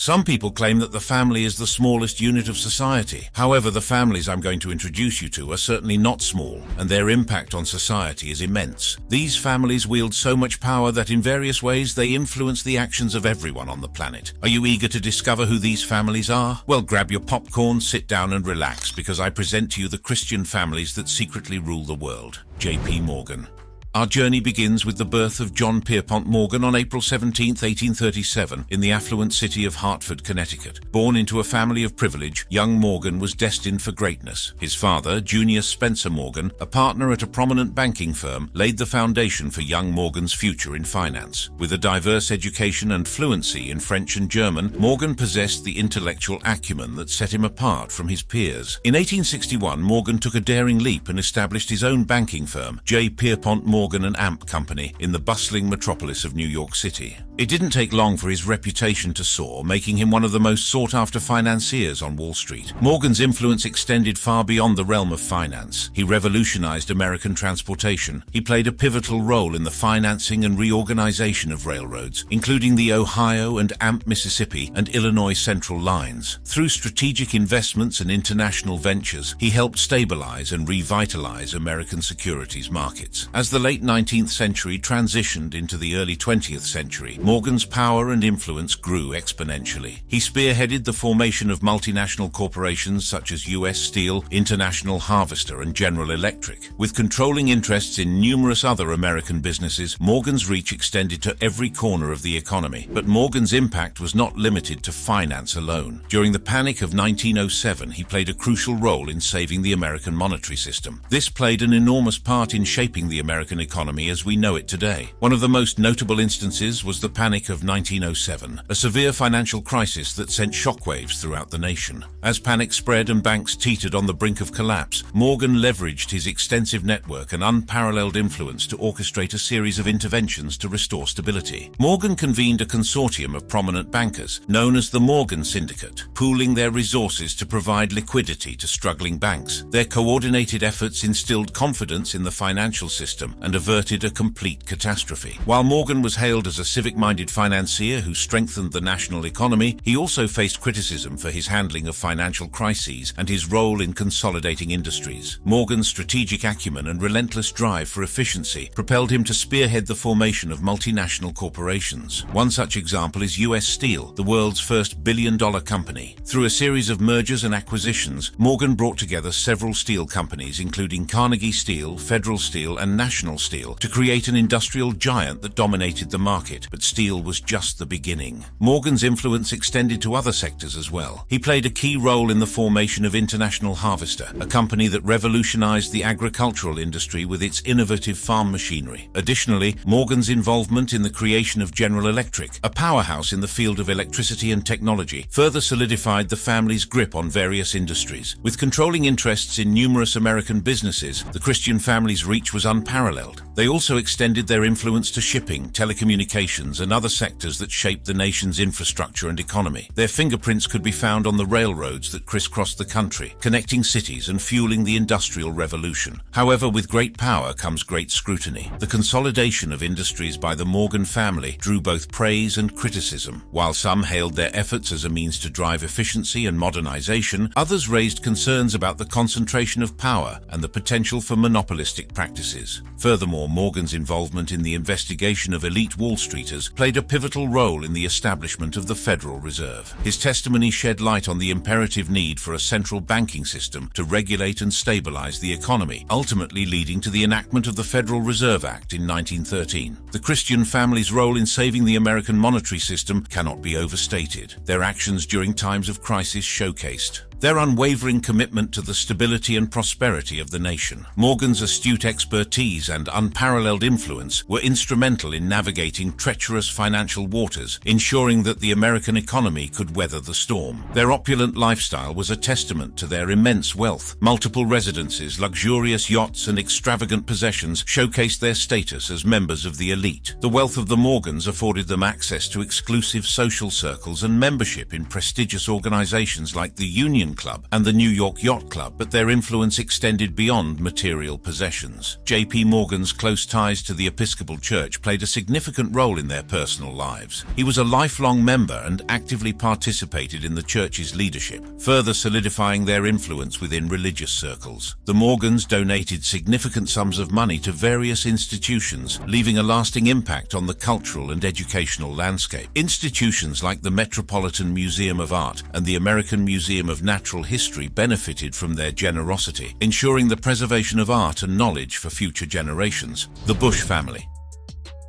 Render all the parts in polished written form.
Some people claim that the family is the smallest unit of society. However, the families I'm going to introduce you to are certainly not small, and their impact on society is immense. These families wield so much power that in various ways they influence the actions of everyone on the planet. Are you eager to discover who these families are? Well, grab your popcorn, sit down and relax, because I present to you the Christian families that secretly rule the world. J.P. Morgan. Our journey begins with the birth of John Pierpont Morgan on April 17, 1837, in the affluent city of Hartford, Connecticut. Born into a family of privilege, young Morgan was destined for greatness. His father, Junius Spencer Morgan, a partner at a prominent banking firm, laid the foundation for young Morgan's future in finance. With a diverse education and fluency in French and German, Morgan possessed the intellectual acumen that set him apart from his peers. In 1861, Morgan took a daring leap and established his own banking firm, J. Pierpont Morgan and Amp Company, in the bustling metropolis of New York City. It didn't take long for his reputation to soar, making him one of the most sought-after financiers on Wall Street. Morgan's influence extended far beyond the realm of finance. He revolutionized American transportation. He played a pivotal role in the financing and reorganization of railroads, including the Ohio and Amp, Mississippi and Illinois Central lines. Through strategic investments and international ventures, he helped stabilize and revitalize American securities markets. As the late 19th century transitioned into the early 20th century, Morgan's power and influence grew exponentially. He spearheaded the formation of multinational corporations such as U.S. Steel, International Harvester, and General Electric. With controlling interests in numerous other American businesses, Morgan's reach extended to every corner of the economy. But Morgan's impact was not limited to finance alone. During the Panic of 1907, he played a crucial role in saving the American monetary system. This played an enormous part in shaping the American economy as we know it today. One of the most notable instances was the Panic of 1907, a severe financial crisis that sent shockwaves throughout the nation. As panic spread and banks teetered on the brink of collapse, Morgan leveraged his extensive network and unparalleled influence to orchestrate a series of interventions to restore stability. Morgan convened a consortium of prominent bankers, known as the Morgan Syndicate, pooling their resources to provide liquidity to struggling banks. Their coordinated efforts instilled confidence in the financial system and averted a complete catastrophe. While Morgan was hailed as a civic-minded financier who strengthened the national economy, he also faced criticism for his handling of financial crises and his role in consolidating industries. Morgan's strategic acumen and relentless drive for efficiency propelled him to spearhead the formation of multinational corporations. One such example is U.S. Steel, the world's first billion-dollar company. Through a series of mergers and acquisitions, Morgan brought together several steel companies, including Carnegie Steel, Federal Steel, and National Steel, to create an industrial giant that dominated the market. But steel was just the beginning. Morgan's influence extended to other sectors as well. He played a key role in the formation of International Harvester, a company that revolutionized the agricultural industry with its innovative farm machinery. Additionally, Morgan's involvement in the creation of General Electric, a powerhouse in the field of electricity and technology, further solidified the family's grip on various industries. With controlling interests in numerous American businesses, the Christian family's reach was unparalleled. They also extended their influence to shipping, telecommunications, and other sectors that shaped the nation's infrastructure and economy. Their fingerprints could be found on the railroads that crisscrossed the country, connecting cities and fueling the Industrial Revolution. However, with great power comes great scrutiny. The consolidation of industries by the Morgan family drew both praise and criticism. While some hailed their efforts as a means to drive efficiency and modernization, others raised concerns about the concentration of power and the potential for monopolistic practices. Furthermore, Morgan's involvement in the investigation of elite Wall Streeters played a pivotal role in the establishment of the Federal Reserve. His testimony shed light on the imperative need for a central banking system to regulate and stabilize the economy, ultimately leading to the enactment of the Federal Reserve Act in 1913. The Christian family's role in saving the American monetary system cannot be overstated. Their actions during times of crisis showcased their unwavering commitment to the stability and prosperity of the nation. Morgan's astute expertise and unparalleled influence were instrumental in navigating treacherous financial waters, ensuring that the American economy could weather the storm. Their opulent lifestyle was a testament to their immense wealth. Multiple residences, luxurious yachts, and extravagant possessions showcased their status as members of the elite. The wealth of the Morgans afforded them access to exclusive social circles and membership in prestigious organizations like the Union Boating Club and the New York Yacht Club, but their influence extended beyond material possessions. J.P. Morgan's close ties to the Episcopal Church played a significant role in their personal lives. He was a lifelong member and actively participated in the church's leadership, further solidifying their influence within religious circles. The Morgans donated significant sums of money to various institutions, leaving a lasting impact on the cultural and educational landscape. Institutions like the Metropolitan Museum of Art and the American Museum of Natural History benefited from their generosity, ensuring the preservation of art and knowledge for future generations. The Bush family.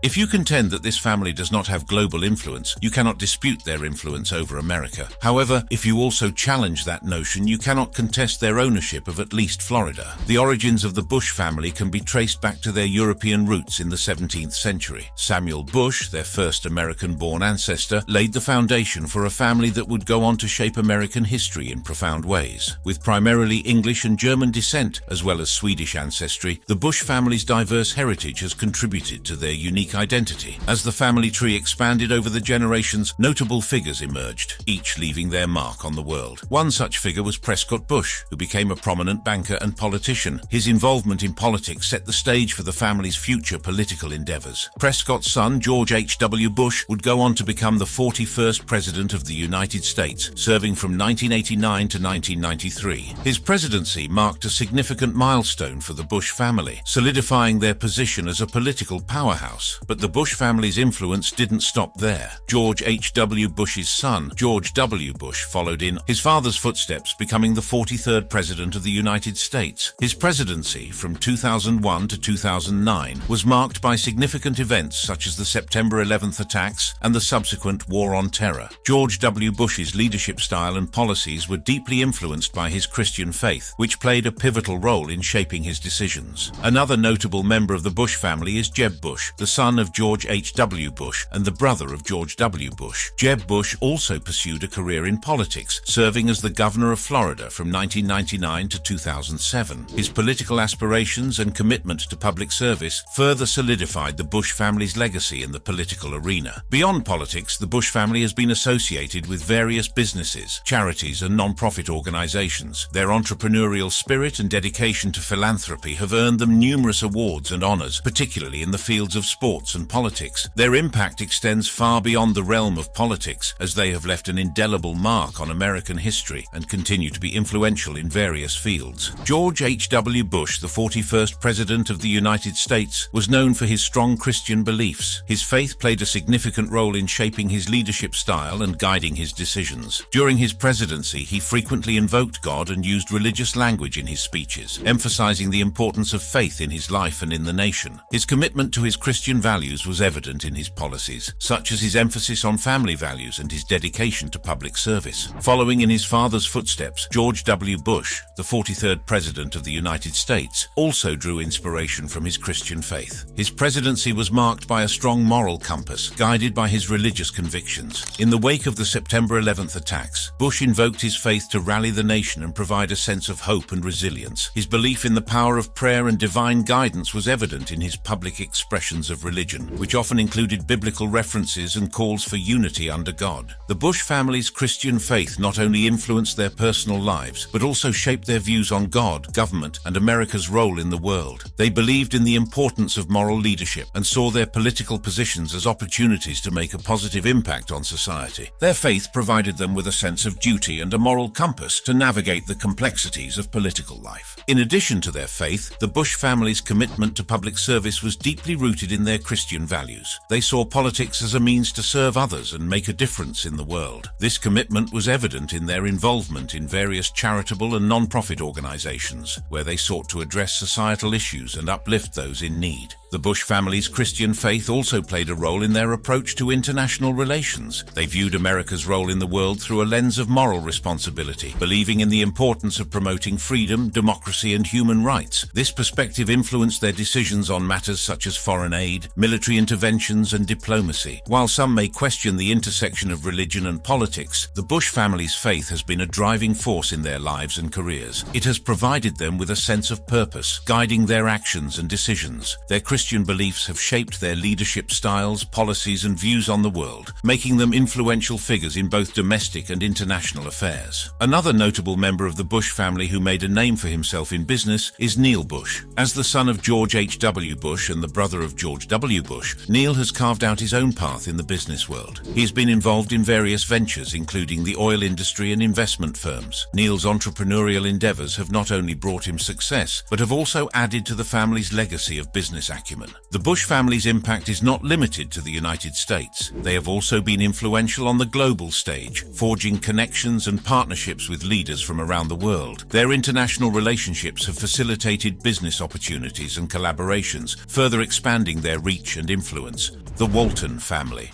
If you contend that this family does not have global influence, you cannot dispute their influence over America. However, if you also challenge that notion, you cannot contest their ownership of at least Florida. The origins of the Bush family can be traced back to their European roots in the 17th century. Samuel Bush, their first American-born ancestor, laid the foundation for a family that would go on to shape American history in profound ways. With primarily English and German descent, as well as Swedish ancestry, the Bush family's diverse heritage has contributed to their unique identity. As the family tree expanded over the generations, notable figures emerged, each leaving their mark on the world. One such figure was Prescott Bush, who became a prominent banker and politician. His involvement in politics set the stage for the family's future political endeavors. Prescott's son, George H.W. Bush, would go on to become the 41st President of the United States, serving from 1989 to 1993. His presidency marked a significant milestone for the Bush family, solidifying their position as a political powerhouse. But the Bush family's influence didn't stop there. George H.W. Bush's son, George W. Bush, followed in his father's footsteps, becoming the 43rd President of the United States. His presidency, from 2001 to 2009, was marked by significant events such as the September 11th attacks and the subsequent War on Terror. George W. Bush's leadership style and policies were deeply influenced by his Christian faith, which played a pivotal role in shaping his decisions. Another notable member of the Bush family is Jeb Bush, the son of George H.W. Bush and the brother of George W. Bush. Jeb Bush also pursued a career in politics, serving as the governor of Florida from 1999 to 2007. His political aspirations and commitment to public service further solidified the Bush family's legacy in the political arena. Beyond politics, the Bush family has been associated with various businesses, charities, and non-profit organizations. Their entrepreneurial spirit and dedication to philanthropy have earned them numerous awards and honors, particularly in the fields of sports and politics. Their impact extends far beyond the realm of politics, as they have left an indelible mark on American history and continue to be influential in various fields. George H.W. Bush, the 41st President of the United States, was known for his strong Christian beliefs. His faith played a significant role in shaping his leadership style and guiding his decisions. During his presidency, he frequently invoked God and used religious language in his speeches, emphasizing the importance of faith in his life and in the nation. His commitment to his Christian values was evident in his policies, such as his emphasis on family values and his dedication to public service. Following in his father's footsteps, George W. Bush, the 43rd President of the United States, also drew inspiration from his Christian faith. His presidency was marked by a strong moral compass, guided by his religious convictions. In the wake of the September 11th attacks, Bush invoked his faith to rally the nation and provide a sense of hope and resilience. His belief in the power of prayer and divine guidance was evident in his public expressions of religion, which often included biblical references and calls for unity under God. The Bush family's Christian faith not only influenced their personal lives, but also shaped their views on God, government, and America's role in the world. They believed in the importance of moral leadership and saw their political positions as opportunities to make a positive impact on society. Their faith provided them with a sense of duty and a moral compass to navigate the complexities of political life. In addition to their faith, the Bush family's commitment to public service was deeply rooted in their Christian values. They saw politics as a means to serve others and make a difference in the world. This commitment was evident in their involvement in various charitable and non-profit organizations, where they sought to address societal issues and uplift those in need. The Bush family's Christian faith also played a role in their approach to international relations. They viewed America's role in the world through a lens of moral responsibility, believing in the importance of promoting freedom, democracy, and human rights. This perspective influenced their decisions on matters such as foreign aid, military interventions, and diplomacy. While some may question the intersection of religion and politics, the Bush family's faith has been a driving force in their lives and careers. It has provided them with a sense of purpose, guiding their actions and decisions. Their Christian Christian beliefs have shaped their leadership styles, policies, and views on the world, making them influential figures in both domestic and international affairs. Another notable member of the Bush family who made a name for himself in business is Neil Bush. As the son of George H.W. Bush and the brother of George W. Bush, Neil has carved out his own path in the business world. He has been involved in various ventures, including the oil industry and investment firms. Neil's entrepreneurial endeavors have not only brought him success, but have also added to the family's legacy of business acumen. The Bush family's impact is not limited to the United States. They have also been influential on the global stage, forging connections and partnerships with leaders from around the world. Their international relationships have facilitated business opportunities and collaborations, further expanding their reach and influence. The Walton family.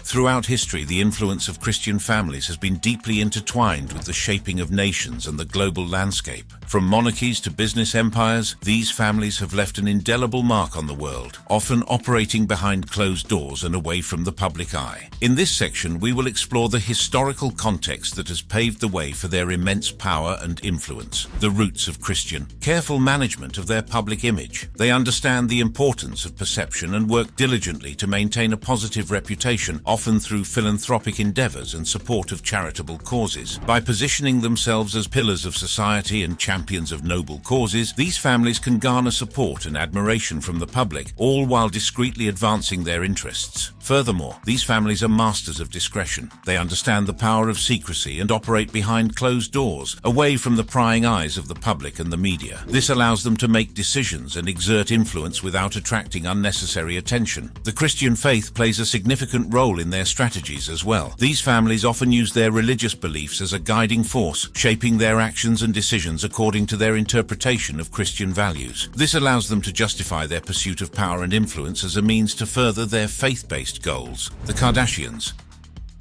Throughout history, the influence of Christian families has been deeply intertwined with the shaping of nations and the global landscape. From monarchies to business empires, these families have left an indelible mark on the world, often operating behind closed doors and away from the public eye. In this section, we will explore the historical context that has paved the way for their immense power and influence. The roots of Christian, careful management of their public image. They understand the importance of perception and work diligently to maintain a positive reputation, often through philanthropic endeavors and support of charitable causes. By positioning themselves as pillars of society and champions of noble causes, these families can garner support and admiration from the public, all while discreetly advancing their interests. Furthermore, these families are masters of discretion. They understand the power of secrecy and operate behind closed doors, away from the prying eyes of the public and the media. This allows them to make decisions and exert influence without attracting unnecessary attention. The Christian faith plays a significant role in their strategies as well. These families often use their religious beliefs as a guiding force, shaping their actions and decisions according to their interpretation of Christian values. This allows them to justify their pursuit of power and influence as a means to further their faith-based goals. The Kardashians.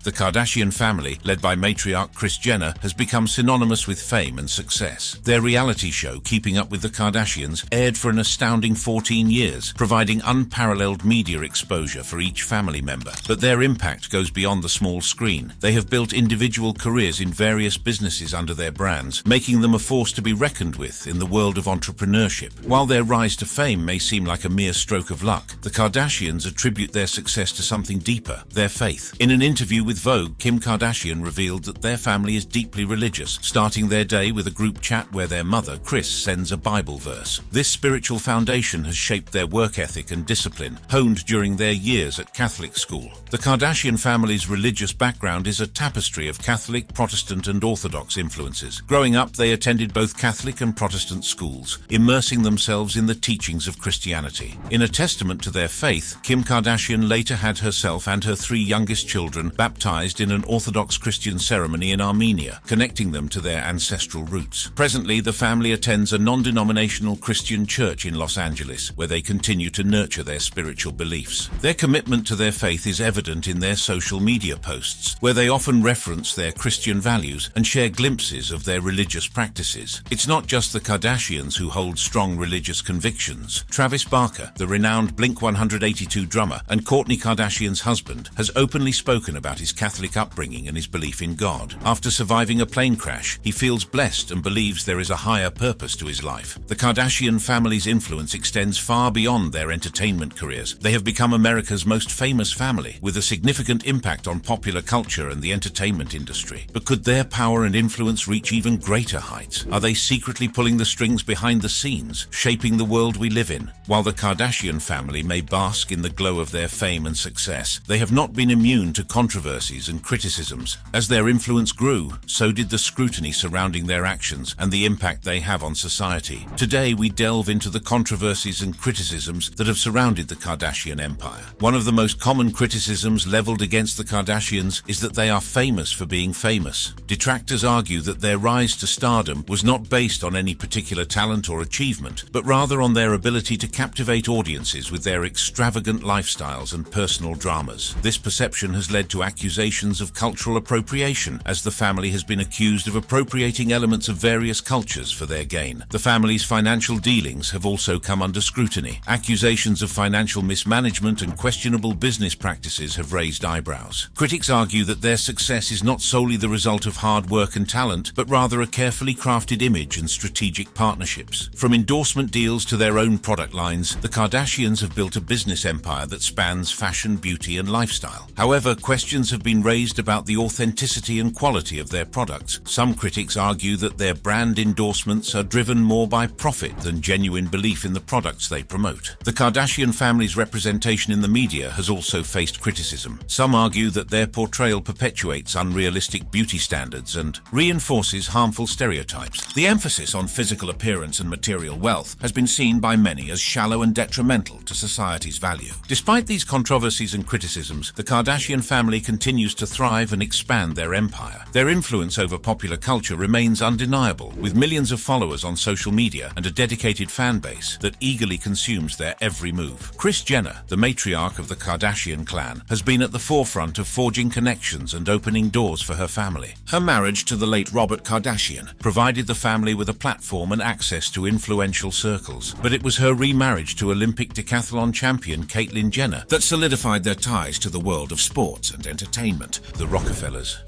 The Kardashian family, led by matriarch Kris Jenner, has become synonymous with fame and success. Their reality show, Keeping Up with the Kardashians, aired for an astounding 14 years, providing unparalleled media exposure for each family member. But their impact goes beyond the small screen. They have built individual careers in various businesses under their brands, making them a force to be reckoned with in the world of entrepreneurship. While their rise to fame may seem like a mere stroke of luck, the Kardashians attribute their success to something deeper, their faith. In an interview with Vogue, Kim Kardashian revealed that their family is deeply religious, starting their day with a group chat where their mother, Kris, sends a Bible verse. This spiritual foundation has shaped their work ethic and discipline, honed during their years at Catholic school. The Kardashian family's religious background is a tapestry of Catholic, Protestant, and Orthodox influences. Growing up, they attended both Catholic and Protestant schools, immersing themselves in the teachings of Christianity. In a testament to their faith, Kim Kardashian later had herself and her 3 youngest children baptized in an Orthodox Christian ceremony in Armenia, connecting them to their ancestral roots. Presently, the family attends a non-denominational Christian church in Los Angeles, where they continue to nurture their spiritual beliefs. Their commitment to their faith is evident in their social media posts, where they often reference their Christian values and share glimpses of their religious practices. It's not just the Kardashians who hold strong religious convictions. Travis Barker, the renowned Blink-182 drummer and Kourtney Kardashian's husband, has openly spoken about his Catholic upbringing and his belief in God. After surviving a plane crash, he feels blessed and believes there is a higher purpose to his life. The Kardashian family's influence extends far beyond their entertainment careers. They have become America's most famous family, with a significant impact on popular culture and the entertainment industry. But could their power and influence reach even greater heights? Are they secretly pulling the strings behind the scenes, shaping the world we live in? While the Kardashian family may bask in the glow of their fame and success, they have not been immune to controversies and criticisms. As their influence grew, so did the scrutiny surrounding their actions and the impact they have on society. Today, we delve into the controversies and criticisms that have surrounded the Kardashian empire. One of the most common criticisms leveled against the Kardashians is that they are famous for being famous. Detractors argue that their rise to stardom was not based on any particular talent or achievement, but rather on their ability to captivate audiences with their extravagant lifestyles and personal dramas. This perception has led to accusations accusations of cultural appropriation, as the family has been accused of appropriating elements of various cultures for their gain. The family's financial dealings have also come under scrutiny. Accusations of financial mismanagement and questionable business practices have raised eyebrows. Critics argue that their success is not solely the result of hard work and talent, but rather a carefully crafted image and strategic partnerships. From endorsement deals to their own product lines, the Kardashians have built a business empire that spans fashion, beauty, and lifestyle. However, questions have been raised about the authenticity and quality of their products. Some critics argue that their brand endorsements are driven more by profit than genuine belief in the products they promote. The Kardashian family's representation in the media has also faced criticism. Some argue that their portrayal perpetuates unrealistic beauty standards and reinforces harmful stereotypes. The emphasis on physical appearance and material wealth has been seen by many as shallow and detrimental to society's value. Despite these controversies and criticisms, the Kardashian family continues to thrive and expand their empire. Their influence over popular culture remains undeniable, with millions of followers on social media and a dedicated fan base that eagerly consumes their every move. Kris Jenner, the matriarch of the Kardashian clan, has been at the forefront of forging connections and opening doors for her family. Her marriage to the late Robert Kardashian provided the family with a platform and access to influential circles, but it was her remarriage to Olympic decathlon champion Caitlyn Jenner that solidified their ties to the world of sports and entertainment, the Rockefellers.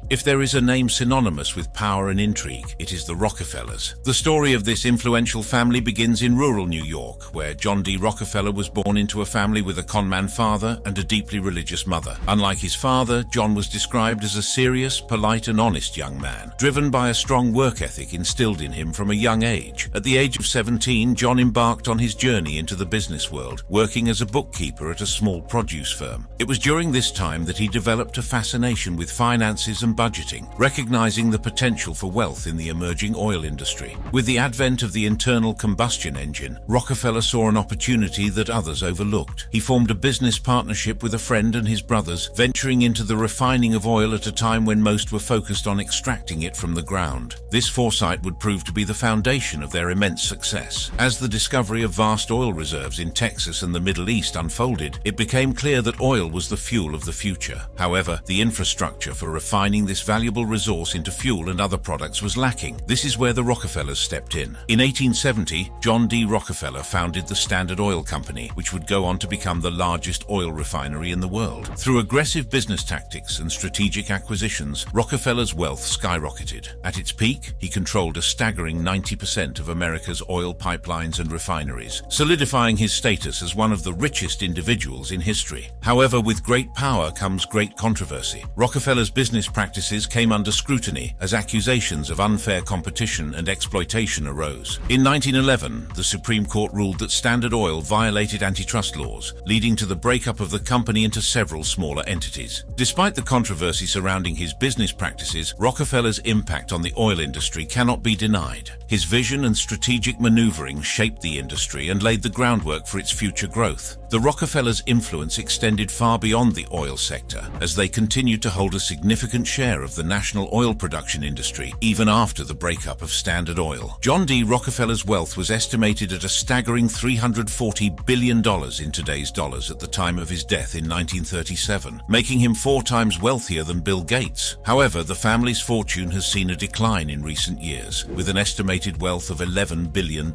If there is a name synonymous with power and intrigue, it is the Rockefellers. The story of this influential family begins in rural New York, where John D. Rockefeller was born into a family with a conman father and a deeply religious mother. Unlike his father, John was described as a serious, polite, and honest young man, driven by a strong work ethic instilled in him from a young age. At the age of 17, John embarked on his journey into the business world, working as a bookkeeper at a small produce firm. It was during this time that he developed a fascination with finances and budgeting, recognizing the potential for wealth in the emerging oil industry. With the advent of the internal combustion engine, Rockefeller saw an opportunity that others overlooked. He formed a business partnership with a friend and his brothers, venturing into the refining of oil at a time when most were focused on extracting it from the ground. This foresight would prove to be the foundation of their immense success. As the discovery of vast oil reserves in Texas and the Middle East unfolded, it became clear that oil was the fuel of the future. However, the infrastructure for refining this valuable resource into fuel and other products was lacking. This is where the Rockefellers stepped in. In 1870, John D. Rockefeller founded the Standard Oil Company, which would go on to become the largest oil refinery in the world. Through aggressive business tactics and strategic acquisitions, Rockefeller's wealth skyrocketed. At its peak, he controlled a staggering 90% of America's oil pipelines and refineries, solidifying his status as one of the richest individuals in history. However, with great power comes great controversy. Rockefeller's business practices came under scrutiny as accusations of unfair competition and exploitation arose. In 1911, the Supreme Court ruled that Standard Oil violated antitrust laws, leading to the breakup of the company into several smaller entities. Despite the controversy surrounding his business practices, Rockefeller's impact on the oil industry cannot be denied. His vision and strategic maneuvering shaped the industry and laid the groundwork for its future growth. The Rockefellers' influence extended far beyond the oil sector, as they continued to hold a significant share of the national oil production industry, even after the breakup of Standard Oil. John D. Rockefeller's wealth was estimated at a staggering $340 billion in today's dollars at the time of his death in 1937, making him 4 times wealthier than Bill Gates. However, the family's fortune has seen a decline in recent years, with an estimated wealth of $11 billion.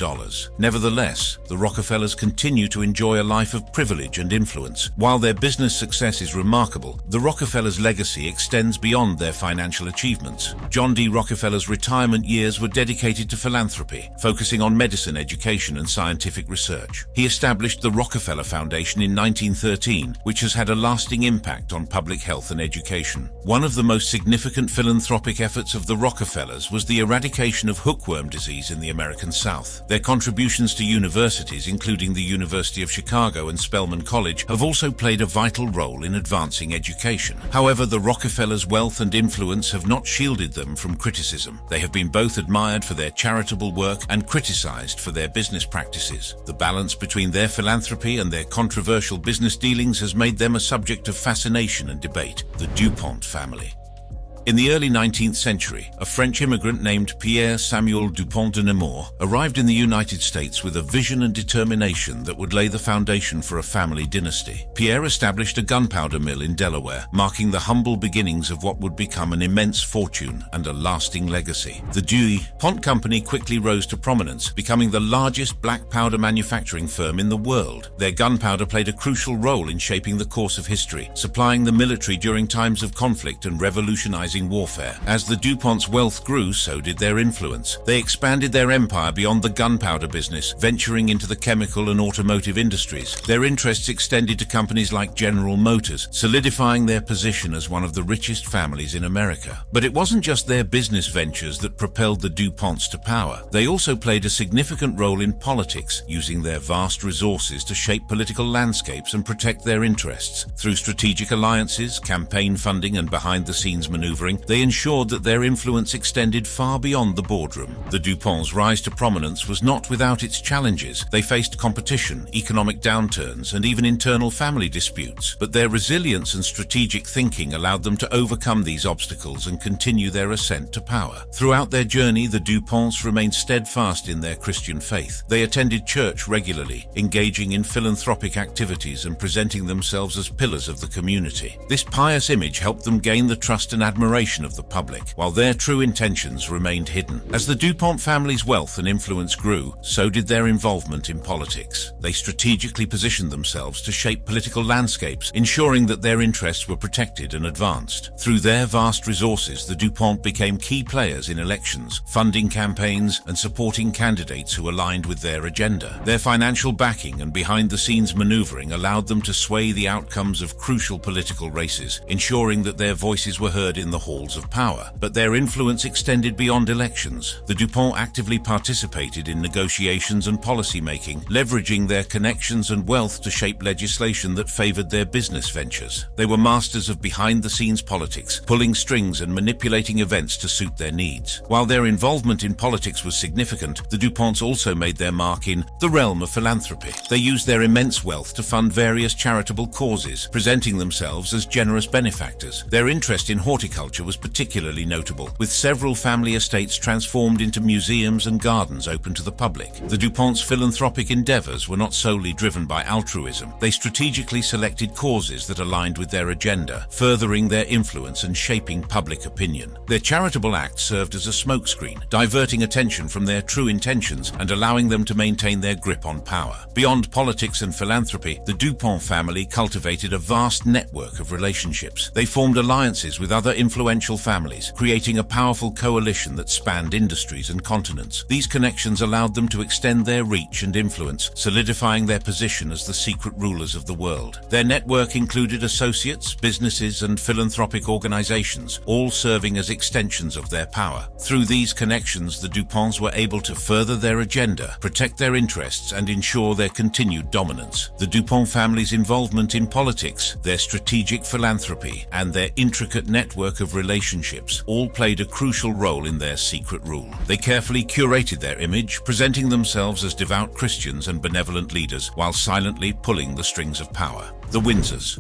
Nevertheless, the Rockefellers continue to enjoy a life of privilege and influence. While their business success is remarkable, the Rockefellers' legacy extends beyond their financial achievements. John D. Rockefeller's retirement years were dedicated to philanthropy, focusing on medicine, education, and scientific research. He established the Rockefeller Foundation in 1913, which has had a lasting impact on public health and education. One of the most significant philanthropic efforts of the Rockefellers was the eradication of hookworm disease in the American South. Their contributions to universities, including the University of Chicago and Spelman College, have also played a vital role in advancing education. However, the Rockefellers' wealth and influence have not shielded them from criticism. They have been both admired for their charitable work and criticized for their business practices. The balance between their philanthropy and their controversial business dealings has made them a subject of fascination and debate. The DuPont family. In the early 19th century, a French immigrant named Pierre Samuel Dupont de Nemours arrived in the United States with a vision and determination that would lay the foundation for a family dynasty. Pierre established a gunpowder mill in Delaware, marking the humble beginnings of what would become an immense fortune and a lasting legacy. The DuPont Company quickly rose to prominence, becoming the largest black powder manufacturing firm in the world. Their gunpowder played a crucial role in shaping the course of history, supplying the military during times of conflict and revolutionizing warfare. As the DuPont's wealth grew, so did their influence. They expanded their empire beyond the gunpowder business, venturing into the chemical and automotive industries. Their interests extended to companies like General Motors, solidifying their position as one of the richest families in America. But it wasn't just their business ventures that propelled the DuPonts to power. They also played a significant role in politics, using their vast resources to shape political landscapes and protect their interests. Through strategic alliances, campaign funding, and behind-the-scenes maneuvering, they ensured that their influence extended far beyond the boardroom. The DuPont's rise to prominence was not without its challenges. They faced competition, economic downturns, and even internal family disputes. But their resilience and strategic thinking allowed them to overcome these obstacles and continue their ascent to power. Throughout their journey, the DuPonts remained steadfast in their Christian faith. They attended church regularly, engaging in philanthropic activities and presenting themselves as pillars of the community. This pious image helped them gain the trust and admiration of the public, while their true intentions remained hidden. As the DuPont family's wealth and influence grew, so did their involvement in politics. They strategically positioned themselves to shape political landscapes, ensuring that their interests were protected and advanced. Through their vast resources, the DuPont became key players in elections, funding campaigns and supporting candidates who aligned with their agenda. Their financial backing and behind-the-scenes maneuvering allowed them to sway the outcomes of crucial political races, ensuring that their voices were heard in the halls of power. But their influence extended beyond elections. The DuPont actively participated in negotiations and policy-making, leveraging their connections and wealth to shape legislation that favored their business ventures. They were masters of behind-the-scenes politics, pulling strings and manipulating events to suit their needs. While their involvement in politics was significant, the DuPonts also made their mark in the realm of philanthropy. They used their immense wealth to fund various charitable causes, presenting themselves as generous benefactors. Their interest in horticulture was particularly notable, with several family estates transformed into museums and gardens open to the public. The DuPonts' philanthropic endeavors were not solely driven by altruism. They strategically selected causes that aligned with their agenda, furthering their influence and shaping public opinion. Their charitable acts served as a smokescreen, diverting attention from their true intentions and allowing them to maintain their grip on power. Beyond politics and philanthropy, the DuPont family cultivated a vast network of relationships. They formed alliances with other influential families, creating a powerful coalition that spanned industries and continents. These connections allowed them to extend their reach and influence, solidifying their position as the secret rulers of the world. Their network included associates, businesses, and philanthropic organizations, all serving as extensions of their power. Through these connections, the DuPonts were able to further their agenda, protect their interests, and ensure their continued dominance. The DuPont family's involvement in politics, their strategic philanthropy, and their intricate network of relationships all played a crucial role in their secret rule. They carefully curated their image, presenting themselves as devout Christians and benevolent leaders, while silently pulling the strings of power. The Windsors.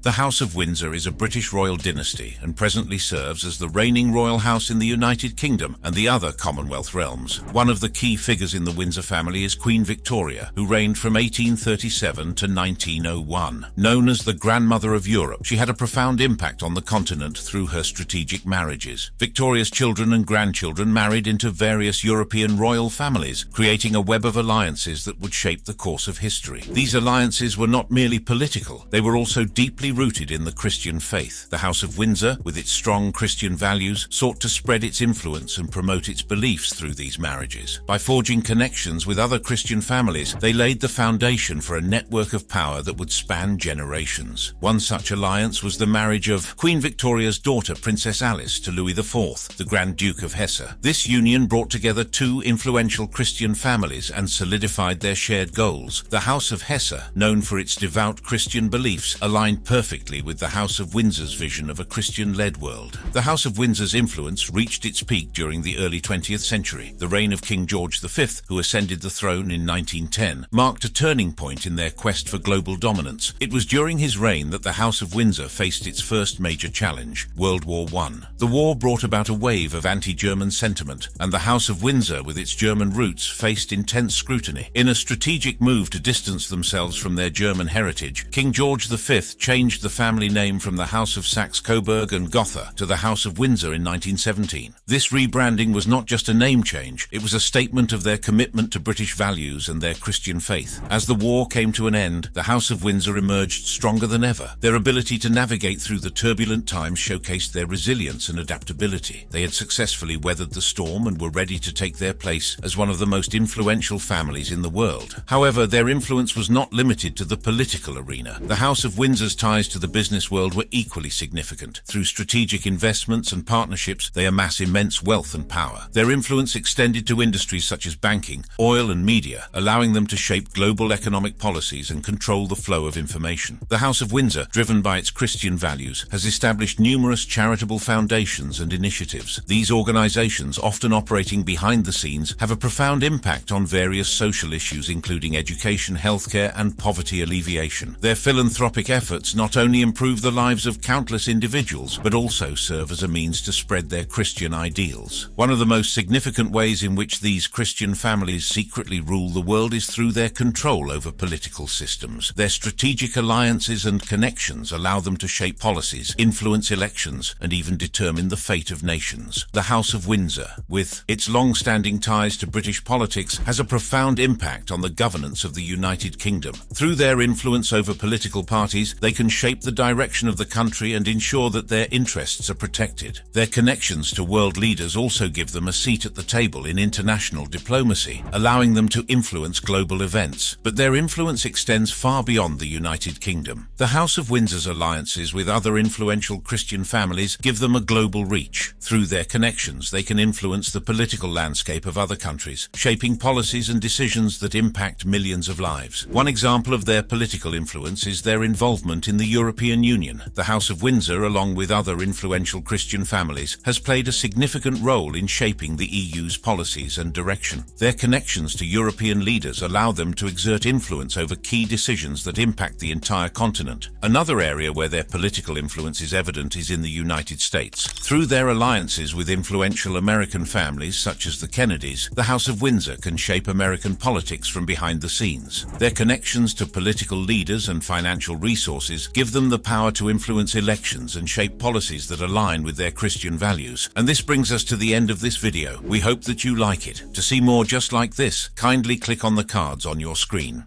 The House of Windsor is a British royal dynasty and presently serves as the reigning royal house in the United Kingdom and the other Commonwealth realms. One of the key figures in the Windsor family is Queen Victoria, who reigned from 1837 to 1901. Known as the Grandmother of Europe, she had a profound impact on the continent through her strategic marriages. Victoria's children and grandchildren married into various European royal families, creating a web of alliances that would shape the course of history. These alliances were not merely political, they were also deeply rooted in the Christian faith. The House of Windsor, with its strong Christian values, sought to spread its influence and promote its beliefs through these marriages. By forging connections with other Christian families, they laid the foundation for a network of power that would span generations. One such alliance was the marriage of Queen Victoria's daughter, Princess Alice, to Louis IV, the Grand Duke of Hesse. This union brought together two influential Christian families and solidified their shared goals. The House of Hesse, known for its devout Christian beliefs, aligned perfectly perfectly with the House of Windsor's vision of a Christian-led world. The House of Windsor's influence reached its peak during the early 20th century. The reign of King George V, who ascended the throne in 1910, marked a turning point in their quest for global dominance. It was during his reign that the House of Windsor faced its first major challenge, World War I. The war brought about a wave of anti-German sentiment, and the House of Windsor, with its German roots, faced intense scrutiny. In a strategic move to distance themselves from their German heritage, King George V changed the family name from the House of Saxe-Coburg and Gotha to the House of Windsor in 1917. This rebranding was not just a name change, it was a statement of their commitment to British values and their Christian faith. As the war came to an end, the House of Windsor emerged stronger than ever. Their ability to navigate through the turbulent times showcased their resilience and adaptability. They had successfully weathered the storm and were ready to take their place as one of the most influential families in the world. However, their influence was not limited to the political arena. The House of Windsor's ties to the business world were equally significant. Through strategic investments and partnerships, they amass immense wealth and power. Their influence extended to industries such as banking, oil and media, allowing them to shape global economic policies and control the flow of information. The House of Windsor, driven by its Christian values, has established numerous charitable foundations and initiatives. These organizations, often operating behind the scenes, have a profound impact on various social issues including education, healthcare and poverty alleviation. Their philanthropic efforts not only improve the lives of countless individuals, but also serve as a means to spread their Christian ideals. One of the most significant ways in which these Christian families secretly rule the world is through their control over political systems. Their strategic alliances and connections allow them to shape policies, influence elections, and even determine the fate of nations. The House of Windsor, with its long-standing ties to British politics, has a profound impact on the governance of the United Kingdom. Through their influence over political parties, they can shape the direction of the country and ensure that their interests are protected. Their connections to world leaders also give them a seat at the table in international diplomacy, allowing them to influence global events. But their influence extends far beyond the United Kingdom. The House of Windsor's alliances with other influential Christian families give them a global reach. Through their connections, they can influence the political landscape of other countries, shaping policies and decisions that impact millions of lives. One example of their political influence is their involvement in the European Union. The House of Windsor, along with other influential Christian families, has played a significant role in shaping the EU's policies and direction. Their connections to European leaders allow them to exert influence over key decisions that impact the entire continent. Another area where their political influence is evident is in the United States. Through their alliances with influential American families such as the Kennedys, the House of Windsor can shape American politics from behind the scenes. Their connections to political leaders and financial resources give them the power to influence elections and shape policies that align with their Christian values. And this brings us to the end of this video. We hope that you like it. To see more just like this, kindly click on the cards on your screen.